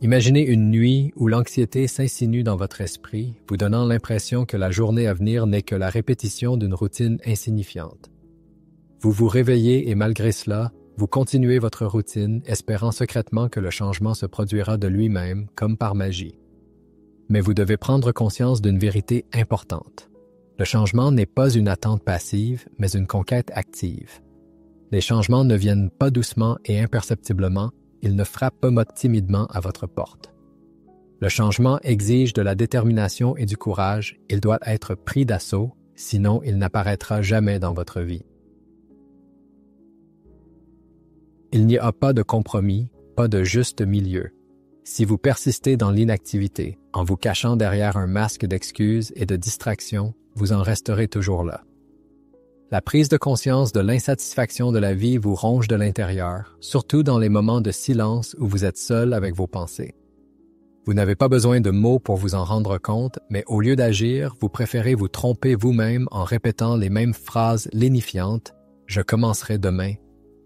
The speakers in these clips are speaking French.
Imaginez une nuit où l'anxiété s'insinue dans votre esprit, vous donnant l'impression que la journée à venir n'est que la répétition d'une routine insignifiante. Vous vous réveillez et malgré cela, vous continuez votre routine, espérant secrètement que le changement se produira de lui-même, comme par magie. Mais vous devez prendre conscience d'une vérité importante. Le changement n'est pas une attente passive, mais une conquête active. Les changements ne viennent pas doucement et imperceptiblement, ils ne frappent pas timidement à votre porte. Le changement exige de la détermination et du courage, il doit être pris d'assaut, sinon il n'apparaîtra jamais dans votre vie. Il n'y a pas de compromis, pas de juste milieu. Si vous persistez dans l'inactivité, en vous cachant derrière un masque d'excuses et de distractions, vous en resterez toujours là. La prise de conscience de l'insatisfaction de la vie vous ronge de l'intérieur, surtout dans les moments de silence où vous êtes seul avec vos pensées. Vous n'avez pas besoin de mots pour vous en rendre compte, mais au lieu d'agir, vous préférez vous tromper vous-même en répétant les mêmes phrases lénifiantes « Je commencerai demain ».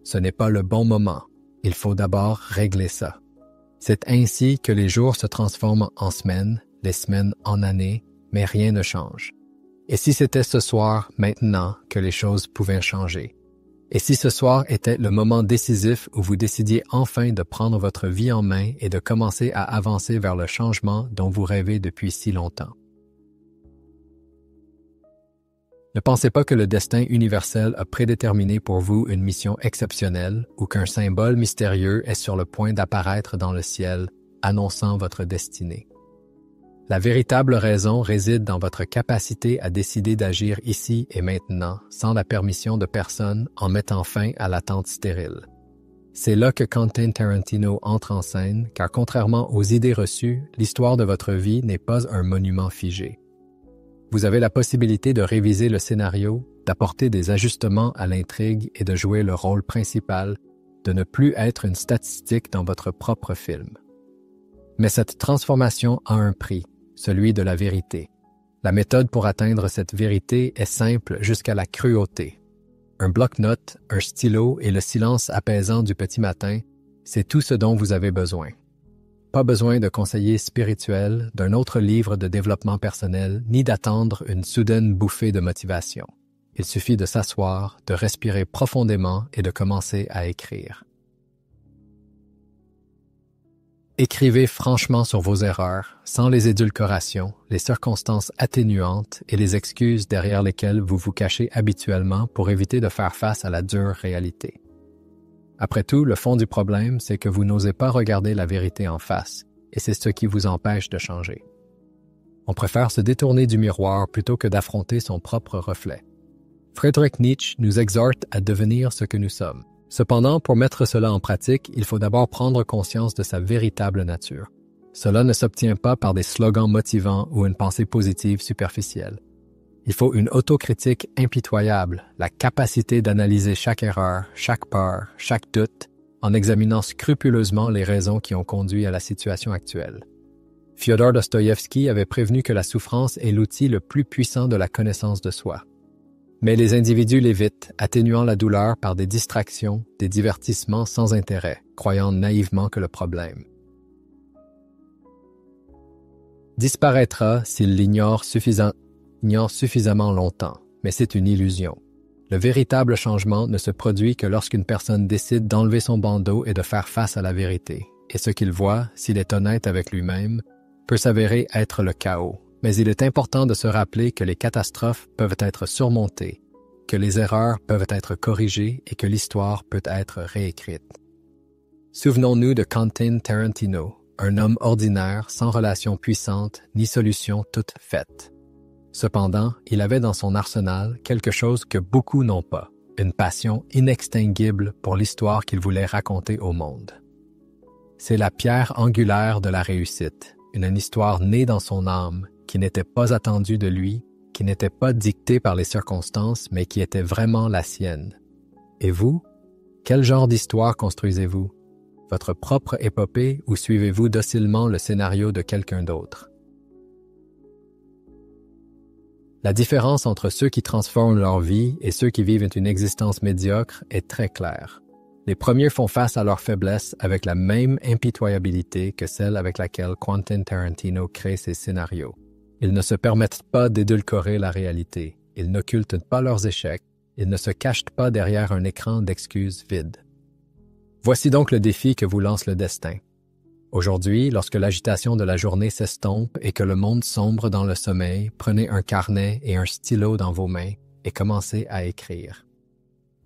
Ce n'est pas le bon moment. Il faut d'abord régler ça. C'est ainsi que les jours se transforment en semaines, les semaines en années, mais rien ne change. Et si c'était ce soir, maintenant, que les choses pouvaient changer? Et si ce soir était le moment décisif où vous décidiez enfin de prendre votre vie en main et de commencer à avancer vers le changement dont vous rêvez depuis si longtemps? Ne pensez pas que le destin universel a prédéterminé pour vous une mission exceptionnelle ou qu'un symbole mystérieux est sur le point d'apparaître dans le ciel, annonçant votre destinée. La véritable raison réside dans votre capacité à décider d'agir ici et maintenant, sans la permission de personne, en mettant fin à l'attente stérile. C'est là que Quentin Tarantino entre en scène, car contrairement aux idées reçues, l'histoire de votre vie n'est pas un monument figé. Vous avez la possibilité de réviser le scénario, d'apporter des ajustements à l'intrigue et de jouer le rôle principal, de ne plus être une statistique dans votre propre film. Mais cette transformation a un prix, celui de la vérité. La méthode pour atteindre cette vérité est simple jusqu'à la cruauté. Un bloc-notes, un stylo et le silence apaisant du petit matin, c'est tout ce dont vous avez besoin. Pas besoin de conseillers spirituels, d'un autre livre de développement personnel, ni d'attendre une soudaine bouffée de motivation. Il suffit de s'asseoir, de respirer profondément et de commencer à écrire. Écrivez franchement sur vos erreurs, sans les édulcorations, les circonstances atténuantes et les excuses derrière lesquelles vous vous cachez habituellement pour éviter de faire face à la dure réalité. Après tout, le fond du problème, c'est que vous n'osez pas regarder la vérité en face, et c'est ce qui vous empêche de changer. On préfère se détourner du miroir plutôt que d'affronter son propre reflet. Friedrich Nietzsche nous exhorte à devenir ce que nous sommes. Cependant, pour mettre cela en pratique, il faut d'abord prendre conscience de sa véritable nature. Cela ne s'obtient pas par des slogans motivants ou une pensée positive superficielle. Il faut une autocritique impitoyable, la capacité d'analyser chaque erreur, chaque peur, chaque doute, en examinant scrupuleusement les raisons qui ont conduit à la situation actuelle. Fyodor Dostoïevski avait prévenu que la souffrance est l'outil le plus puissant de la connaissance de soi. Mais les individus l'évitent, atténuant la douleur par des distractions, des divertissements sans intérêt, croyant naïvement que le problème disparaîtra s'il l'ignore suffisamment longtemps, mais c'est une illusion. Le véritable changement ne se produit que lorsqu'une personne décide d'enlever son bandeau et de faire face à la vérité. Et ce qu'il voit, s'il est honnête avec lui-même, peut s'avérer être le chaos. Mais il est important de se rappeler que les catastrophes peuvent être surmontées, que les erreurs peuvent être corrigées et que l'histoire peut être réécrite. Souvenons-nous de Quentin Tarantino, un homme ordinaire sans relation puissante ni solution toute faite. Cependant, il avait dans son arsenal quelque chose que beaucoup n'ont pas, une passion inextinguible pour l'histoire qu'il voulait raconter au monde. C'est la pierre angulaire de la réussite, une histoire née dans son âme, qui n'était pas attendue de lui, qui n'était pas dictée par les circonstances, mais qui était vraiment la sienne. Et vous? Quel genre d'histoire construisez-vous? Votre propre épopée ou suivez-vous docilement le scénario de quelqu'un d'autre? La différence entre ceux qui transforment leur vie et ceux qui vivent une existence médiocre est très claire. Les premiers font face à leurs faiblesses avec la même impitoyabilité que celle avec laquelle Quentin Tarantino crée ses scénarios. Ils ne se permettent pas d'édulcorer la réalité, ils n'occultent pas leurs échecs, ils ne se cachent pas derrière un écran d'excuses vides. Voici donc le défi que vous lance le destin. Aujourd'hui, lorsque l'agitation de la journée s'estompe et que le monde sombre dans le sommeil, prenez un carnet et un stylo dans vos mains et commencez à écrire.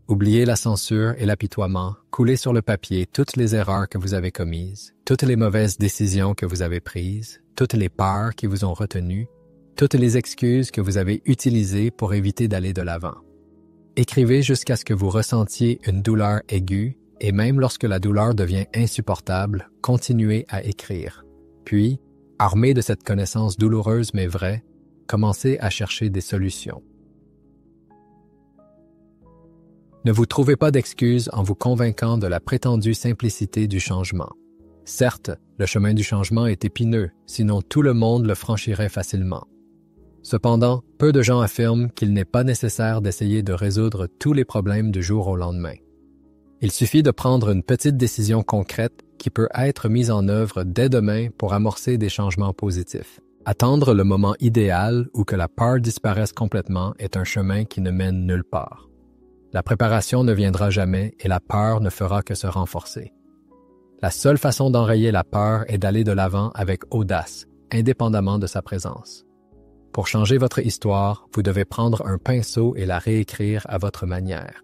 Oubliez la censure et l'apitoiement, coulez sur le papier toutes les erreurs que vous avez commises, toutes les mauvaises décisions que vous avez prises, toutes les peurs qui vous ont retenu, toutes les excuses que vous avez utilisées pour éviter d'aller de l'avant. Écrivez jusqu'à ce que vous ressentiez une douleur aiguë et même lorsque la douleur devient insupportable, continuez à écrire. Puis, armé de cette connaissance douloureuse mais vraie, commencez à chercher des solutions. Ne vous trouvez pas d'excuses en vous convainquant de la prétendue simplicité du changement. Certes, le chemin du changement est épineux, sinon tout le monde le franchirait facilement. Cependant, peu de gens affirment qu'il n'est pas nécessaire d'essayer de résoudre tous les problèmes du jour au lendemain. Il suffit de prendre une petite décision concrète qui peut être mise en œuvre dès demain pour amorcer des changements positifs. Attendre le moment idéal ou que la peur disparaisse complètement est un chemin qui ne mène nulle part. La préparation ne viendra jamais et la peur ne fera que se renforcer. La seule façon d'enrayer la peur est d'aller de l'avant avec audace, indépendamment de sa présence. Pour changer votre histoire, vous devez prendre un pinceau et la réécrire à votre manière.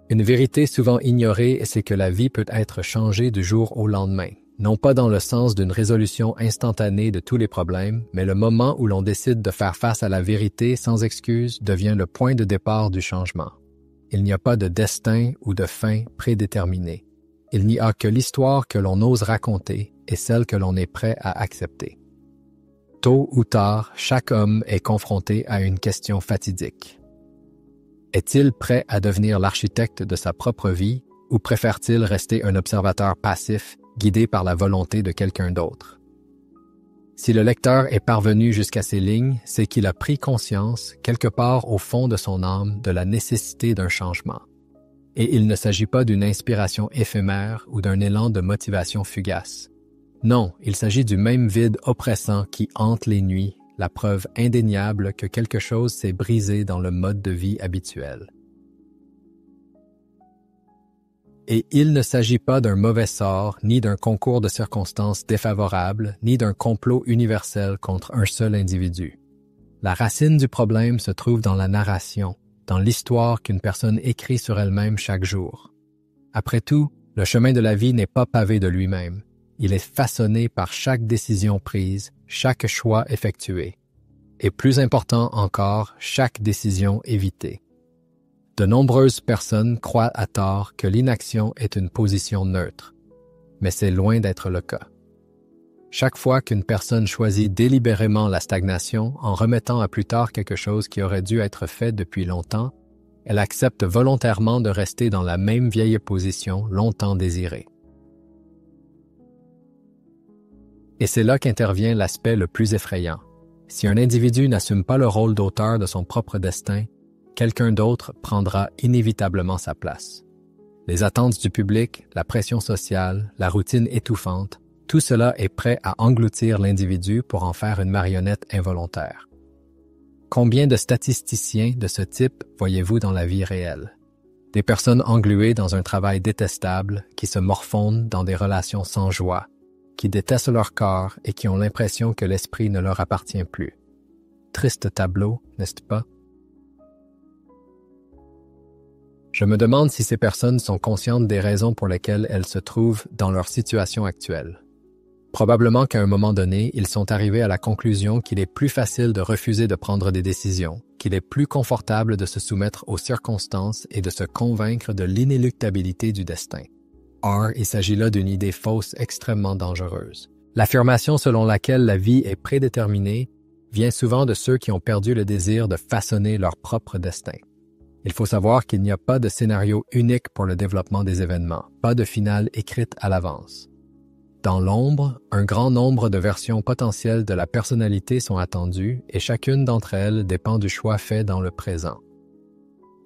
Une vérité souvent ignorée, c'est que la vie peut être changée du jour au lendemain. Non pas dans le sens d'une résolution instantanée de tous les problèmes, mais le moment où l'on décide de faire face à la vérité sans excuse devient le point de départ du changement. Il n'y a pas de destin ou de fin prédéterminé. Il n'y a que l'histoire que l'on ose raconter et celle que l'on est prêt à accepter. Tôt ou tard, chaque homme est confronté à une question fatidique. Est-il prêt à devenir l'architecte de sa propre vie ou préfère-t-il rester un observateur passif guidé par la volonté de quelqu'un d'autre? Si le lecteur est parvenu jusqu'à ces lignes, c'est qu'il a pris conscience, quelque part au fond de son âme, de la nécessité d'un changement. Et il ne s'agit pas d'une inspiration éphémère ou d'un élan de motivation fugace. Non, il s'agit du même vide oppressant qui hante les nuits, la preuve indéniable que quelque chose s'est brisé dans le mode de vie habituel. Et il ne s'agit pas d'un mauvais sort, ni d'un concours de circonstances défavorables, ni d'un complot universel contre un seul individu. La racine du problème se trouve dans la narration, dans l'histoire qu'une personne écrit sur elle-même chaque jour. Après tout, le chemin de la vie n'est pas pavé de lui-même. Il est façonné par chaque décision prise, chaque choix effectué. Et plus important encore, chaque décision évitée. De nombreuses personnes croient à tort que l'inaction est une position neutre, mais c'est loin d'être le cas. Chaque fois qu'une personne choisit délibérément la stagnation en remettant à plus tard quelque chose qui aurait dû être fait depuis longtemps, elle accepte volontairement de rester dans la même vieille position longtemps désirée. Et c'est là qu'intervient l'aspect le plus effrayant. Si un individu n'assume pas le rôle d'auteur de son propre destin, quelqu'un d'autre prendra inévitablement sa place. Les attentes du public, la pression sociale, la routine étouffante, tout cela est prêt à engloutir l'individu pour en faire une marionnette involontaire. Combien de statisticiens de ce type voyez-vous dans la vie réelle? Des personnes engluées dans un travail détestable, qui se morfondent dans des relations sans joie, qui détestent leur corps et qui ont l'impression que l'esprit ne leur appartient plus. Triste tableau, n'est-ce pas? Je me demande si ces personnes sont conscientes des raisons pour lesquelles elles se trouvent dans leur situation actuelle. Probablement qu'à un moment donné, ils sont arrivés à la conclusion qu'il est plus facile de refuser de prendre des décisions, qu'il est plus confortable de se soumettre aux circonstances et de se convaincre de l'inéluctabilité du destin. Or, il s'agit là d'une idée fausse extrêmement dangereuse. L'affirmation selon laquelle la vie est prédéterminée vient souvent de ceux qui ont perdu le désir de façonner leur propre destin. Il faut savoir qu'il n'y a pas de scénario unique pour le développement des événements, pas de finale écrite à l'avance. Dans l'ombre, un grand nombre de versions potentielles de la personnalité sont attendues et chacune d'entre elles dépend du choix fait dans le présent.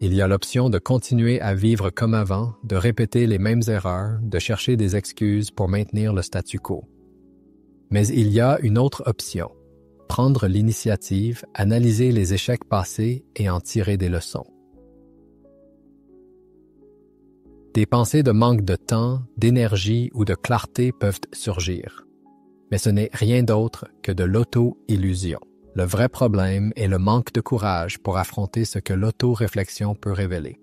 Il y a l'option de continuer à vivre comme avant, de répéter les mêmes erreurs, de chercher des excuses pour maintenir le statu quo. Mais il y a une autre option. Prendre l'initiative, analyser les échecs passés et en tirer des leçons. Des pensées de manque de temps, d'énergie ou de clarté peuvent surgir. Mais ce n'est rien d'autre que de l'auto-illusion. Le vrai problème est le manque de courage pour affronter ce que l'auto-réflexion peut révéler.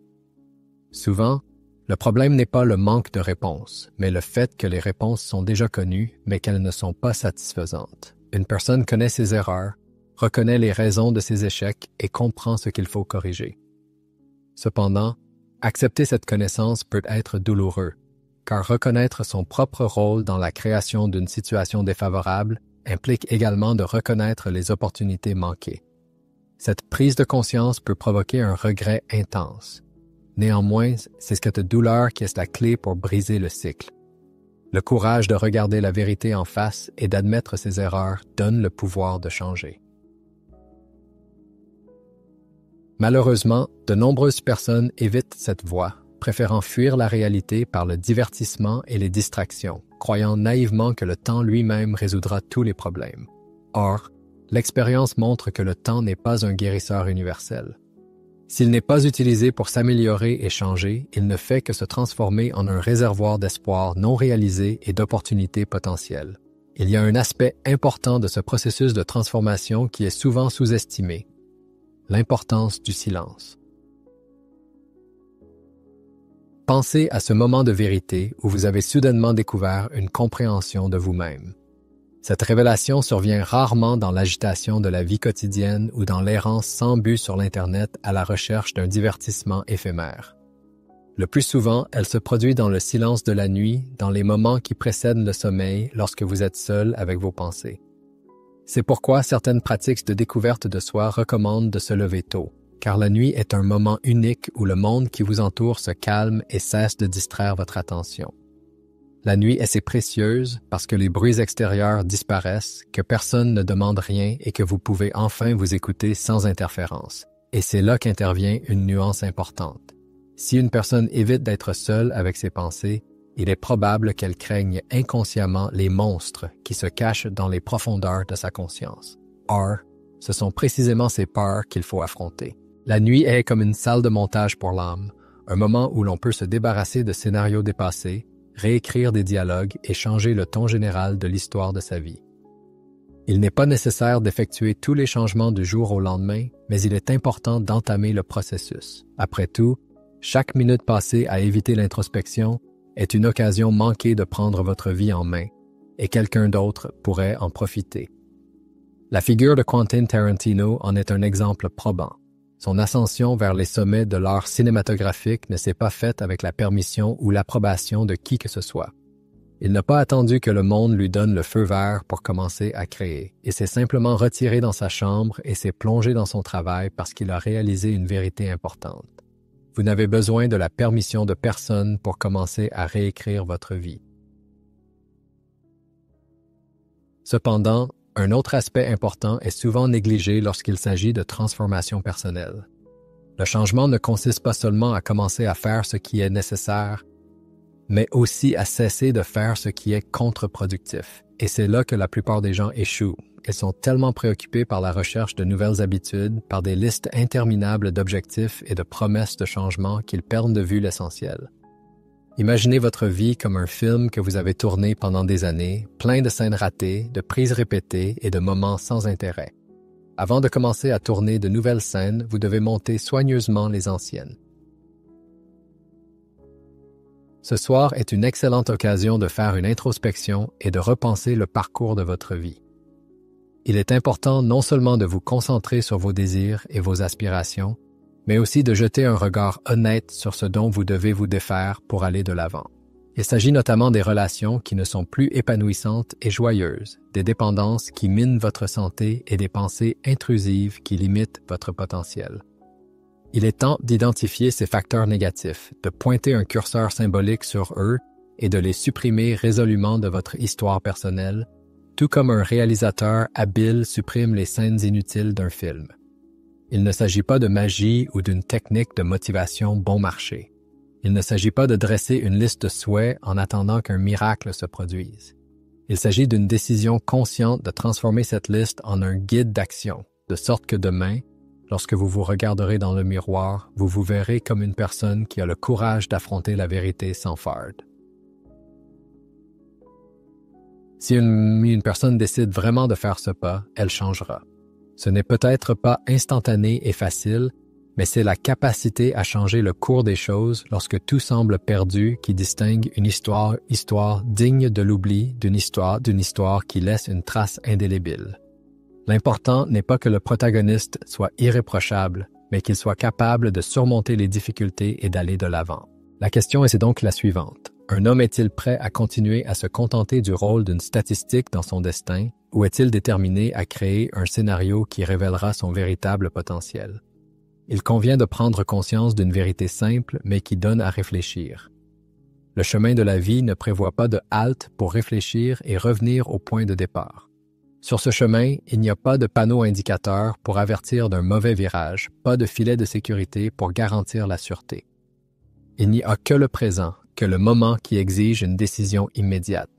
Souvent, le problème n'est pas le manque de réponses, mais le fait que les réponses sont déjà connues, mais qu'elles ne sont pas satisfaisantes. Une personne connaît ses erreurs, reconnaît les raisons de ses échecs et comprend ce qu'il faut corriger. Cependant, accepter cette connaissance peut être douloureux, car reconnaître son propre rôle dans la création d'une situation défavorable implique également de reconnaître les opportunités manquées. Cette prise de conscience peut provoquer un regret intense. Néanmoins, c'est cette douleur qui est la clé pour briser le cycle. Le courage de regarder la vérité en face et d'admettre ses erreurs donne le pouvoir de changer. Malheureusement, de nombreuses personnes évitent cette voie, préférant fuir la réalité par le divertissement et les distractions, croyant naïvement que le temps lui-même résoudra tous les problèmes. Or, l'expérience montre que le temps n'est pas un guérisseur universel. S'il n'est pas utilisé pour s'améliorer et changer, il ne fait que se transformer en un réservoir d'espoir non réalisé et d'opportunités potentielles. Il y a un aspect important de ce processus de transformation qui est souvent sous-estimé: l'importance du silence. Pensez à ce moment de vérité où vous avez soudainement découvert une compréhension de vous-même. Cette révélation survient rarement dans l'agitation de la vie quotidienne ou dans l'errance sans but sur l'Internet à la recherche d'un divertissement éphémère. Le plus souvent, elle se produit dans le silence de la nuit, dans les moments qui précèdent le sommeil, lorsque vous êtes seul avec vos pensées. C'est pourquoi certaines pratiques de découverte de soi recommandent de se lever tôt, car la nuit est un moment unique où le monde qui vous entoure se calme et cesse de distraire votre attention. La nuit est si précieuse parce que les bruits extérieurs disparaissent, que personne ne demande rien et que vous pouvez enfin vous écouter sans interférence. Et c'est là qu'intervient une nuance importante. Si une personne évite d'être seule avec ses pensées, il est probable qu'elle craigne inconsciemment les monstres qui se cachent dans les profondeurs de sa conscience. Or, ce sont précisément ces peurs qu'il faut affronter. La nuit est comme une salle de montage pour l'âme, un moment où l'on peut se débarrasser de scénarios dépassés, réécrire des dialogues et changer le ton général de l'histoire de sa vie. Il n'est pas nécessaire d'effectuer tous les changements du jour au lendemain, mais il est important d'entamer le processus. Après tout, chaque minute passée à éviter l'introspection est une occasion manquée de prendre votre vie en main, et quelqu'un d'autre pourrait en profiter. La figure de Quentin Tarantino en est un exemple probant. Son ascension vers les sommets de l'art cinématographique ne s'est pas faite avec la permission ou l'approbation de qui que ce soit. Il n'a pas attendu que le monde lui donne le feu vert pour commencer à créer. Il s'est simplement retiré dans sa chambre et s'est plongé dans son travail parce qu'il a réalisé une vérité importante. Vous n'avez besoin de la permission de personne pour commencer à réécrire votre vie. Cependant, un autre aspect important est souvent négligé lorsqu'il s'agit de transformation personnelle. Le changement ne consiste pas seulement à commencer à faire ce qui est nécessaire, mais aussi à cesser de faire ce qui est contre-productif. Et c'est là que la plupart des gens échouent. Ils sont tellement préoccupés par la recherche de nouvelles habitudes, par des listes interminables d'objectifs et de promesses de changement qu'ils perdent de vue l'essentiel. Imaginez votre vie comme un film que vous avez tourné pendant des années, plein de scènes ratées, de prises répétées et de moments sans intérêt. Avant de commencer à tourner de nouvelles scènes, vous devez monter soigneusement les anciennes. Ce soir est une excellente occasion de faire une introspection et de repenser le parcours de votre vie. Il est important non seulement de vous concentrer sur vos désirs et vos aspirations, mais aussi de jeter un regard honnête sur ce dont vous devez vous défaire pour aller de l'avant. Il s'agit notamment des relations qui ne sont plus épanouissantes et joyeuses, des dépendances qui minent votre santé et des pensées intrusives qui limitent votre potentiel. Il est temps d'identifier ces facteurs négatifs, de pointer un curseur symbolique sur eux et de les supprimer résolument de votre histoire personnelle, tout comme un réalisateur habile supprime les scènes inutiles d'un film. Il ne s'agit pas de magie ou d'une technique de motivation bon marché. Il ne s'agit pas de dresser une liste de souhaits en attendant qu'un miracle se produise. Il s'agit d'une décision consciente de transformer cette liste en un guide d'action, de sorte que demain, lorsque vous vous regarderez dans le miroir, vous vous verrez comme une personne qui a le courage d'affronter la vérité sans farde. Si une personne décide vraiment de faire ce pas, elle changera. Ce n'est peut-être pas instantané et facile, mais c'est la capacité à changer le cours des choses lorsque tout semble perdu qui distingue une histoire digne de l'oubli d'une histoire qui laisse une trace indélébile. L'important n'est pas que le protagoniste soit irréprochable, mais qu'il soit capable de surmonter les difficultés et d'aller de l'avant. La question est donc la suivante. Un homme est-il prêt à continuer à se contenter du rôle d'une statistique dans son destin, ou est-il déterminé à créer un scénario qui révélera son véritable potentiel? Il convient de prendre conscience d'une vérité simple, mais qui donne à réfléchir. Le chemin de la vie ne prévoit pas de halte pour réfléchir et revenir au point de départ. Sur ce chemin, il n'y a pas de panneau indicateur pour avertir d'un mauvais virage, pas de filet de sécurité pour garantir la sûreté. Il n'y a que le présent, que le moment qui exige une décision immédiate.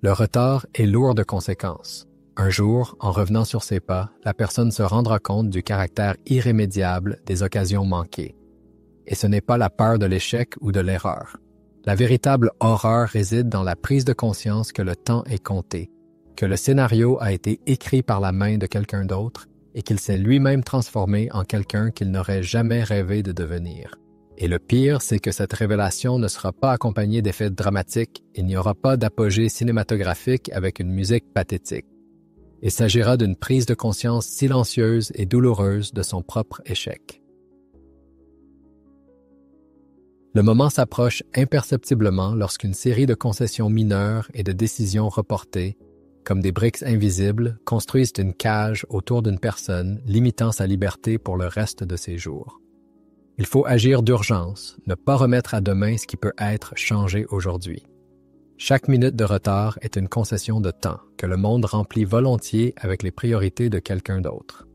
Le retard est lourd de conséquences. Un jour, en revenant sur ses pas, la personne se rendra compte du caractère irrémédiable des occasions manquées. Et ce n'est pas la peur de l'échec ou de l'erreur. La véritable horreur réside dans la prise de conscience que le temps est compté, que le scénario a été écrit par la main de quelqu'un d'autre et qu'il s'est lui-même transformé en quelqu'un qu'il n'aurait jamais rêvé de devenir. Et le pire, c'est que cette révélation ne sera pas accompagnée d'effets dramatiques, il n'y aura pas d'apogée cinématographique avec une musique pathétique. Il s'agira d'une prise de conscience silencieuse et douloureuse de son propre échec. Le moment s'approche imperceptiblement lorsqu'une série de concessions mineures et de décisions reportées, comme des briques invisibles, construisent une cage autour d'une personne, limitant sa liberté pour le reste de ses jours. Il faut agir d'urgence, ne pas remettre à demain ce qui peut être changé aujourd'hui. Chaque minute de retard est une concession de temps que le monde remplit volontiers avec les priorités de quelqu'un d'autre.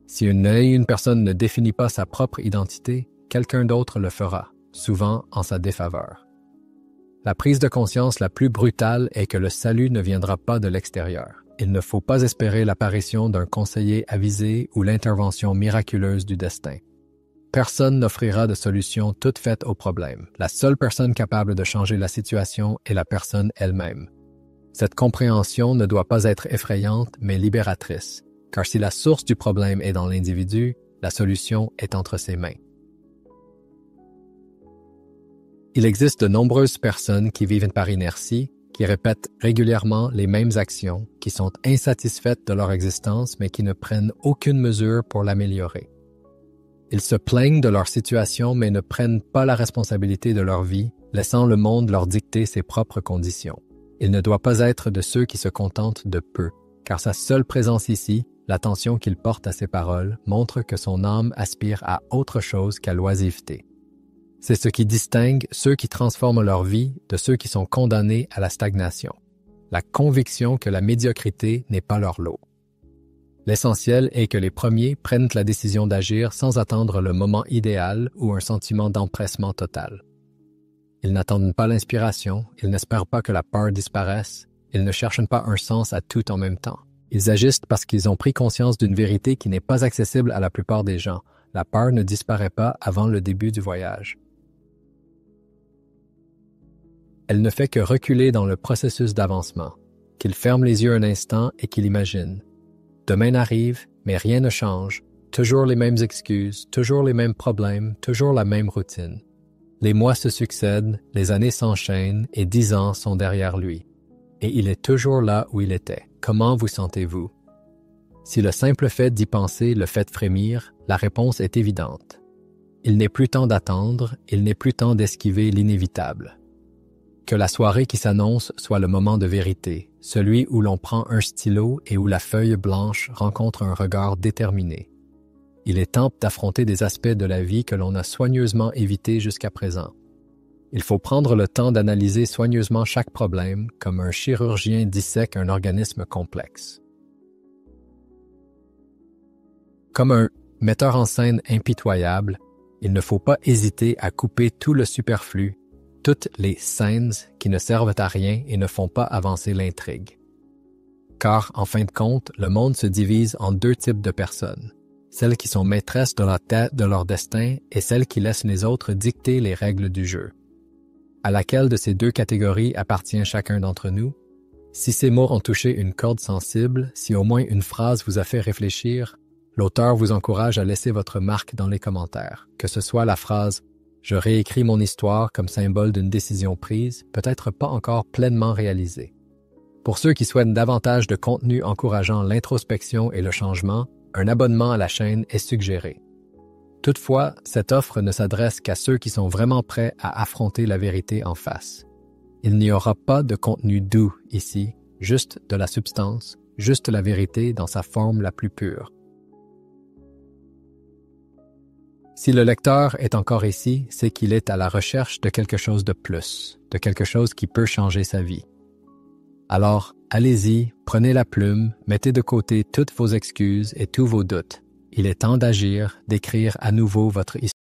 Si une personne ne définit pas sa propre identité, quelqu'un d'autre le fera, souvent en sa défaveur. La prise de conscience la plus brutale est que le salut ne viendra pas de l'extérieur. Il ne faut pas espérer l'apparition d'un conseiller avisé ou l'intervention miraculeuse du destin. Personne n'offrira de solution toute faite au problème. La seule personne capable de changer la situation est la personne elle-même. Cette compréhension ne doit pas être effrayante, mais libératrice, car si la source du problème est dans l'individu, la solution est entre ses mains. Il existe de nombreuses personnes qui vivent par inertie, qui répètent régulièrement les mêmes actions, qui sont insatisfaites de leur existence mais qui ne prennent aucune mesure pour l'améliorer. Ils se plaignent de leur situation mais ne prennent pas la responsabilité de leur vie, laissant le monde leur dicter ses propres conditions. Il ne doit pas être de ceux qui se contentent de peu, car sa seule présence ici, l'attention qu'il porte à ses paroles, montre que son âme aspire à autre chose qu'à l'oisiveté. C'est ce qui distingue ceux qui transforment leur vie de ceux qui sont condamnés à la stagnation. La conviction que la médiocrité n'est pas leur lot. L'essentiel est que les premiers prennent la décision d'agir sans attendre le moment idéal ou un sentiment d'empressement total. Ils n'attendent pas l'inspiration, ils n'espèrent pas que la peur disparaisse, ils ne cherchent pas un sens à tout en même temps. Ils agissent parce qu'ils ont pris conscience d'une vérité qui n'est pas accessible à la plupart des gens. La peur ne disparaît pas avant le début du voyage. Elle ne fait que reculer dans le processus d'avancement, qu'il ferme les yeux un instant et qu'il imagine. Demain arrive, mais rien ne change, toujours les mêmes excuses, toujours les mêmes problèmes, toujours la même routine. Les mois se succèdent, les années s'enchaînent et 10 ans sont derrière lui. Et il est toujours là où il était. Comment vous sentez-vous? Si le simple fait d'y penser le fait frémir, la réponse est évidente. Il n'est plus temps d'attendre, il n'est plus temps d'esquiver l'inévitable. Que la soirée qui s'annonce soit le moment de vérité, celui où l'on prend un stylo et où la feuille blanche rencontre un regard déterminé. Il est temps d'affronter des aspects de la vie que l'on a soigneusement évités jusqu'à présent. Il faut prendre le temps d'analyser soigneusement chaque problème comme un chirurgien dissèque un organisme complexe. Comme un metteur en scène impitoyable, il ne faut pas hésiter à couper tout le superflu, toutes les scènes qui ne servent à rien et ne font pas avancer l'intrigue. Car, en fin de compte, le monde se divise en deux types de personnes. Celles qui sont maîtresses de leur tête, de leur destin, et celles qui laissent les autres dicter les règles du jeu. À laquelle de ces deux catégories appartient chacun d'entre nous? Si ces mots ont touché une corde sensible, si au moins une phrase vous a fait réfléchir, l'auteur vous encourage à laisser votre marque dans les commentaires, que ce soit la phrase « Je réécris mon histoire » comme symbole d'une décision prise, peut-être pas encore pleinement réalisée. Pour ceux qui souhaitent davantage de contenu encourageant l'introspection et le changement, un abonnement à la chaîne est suggéré. Toutefois, cette offre ne s'adresse qu'à ceux qui sont vraiment prêts à affronter la vérité en face. Il n'y aura pas de contenu doux ici, juste de la substance, juste la vérité dans sa forme la plus pure. Si le lecteur est encore ici, c'est qu'il est à la recherche de quelque chose de plus, de quelque chose qui peut changer sa vie. Alors, allez-y, prenez la plume, mettez de côté toutes vos excuses et tous vos doutes. Il est temps d'agir, d'écrire à nouveau votre histoire.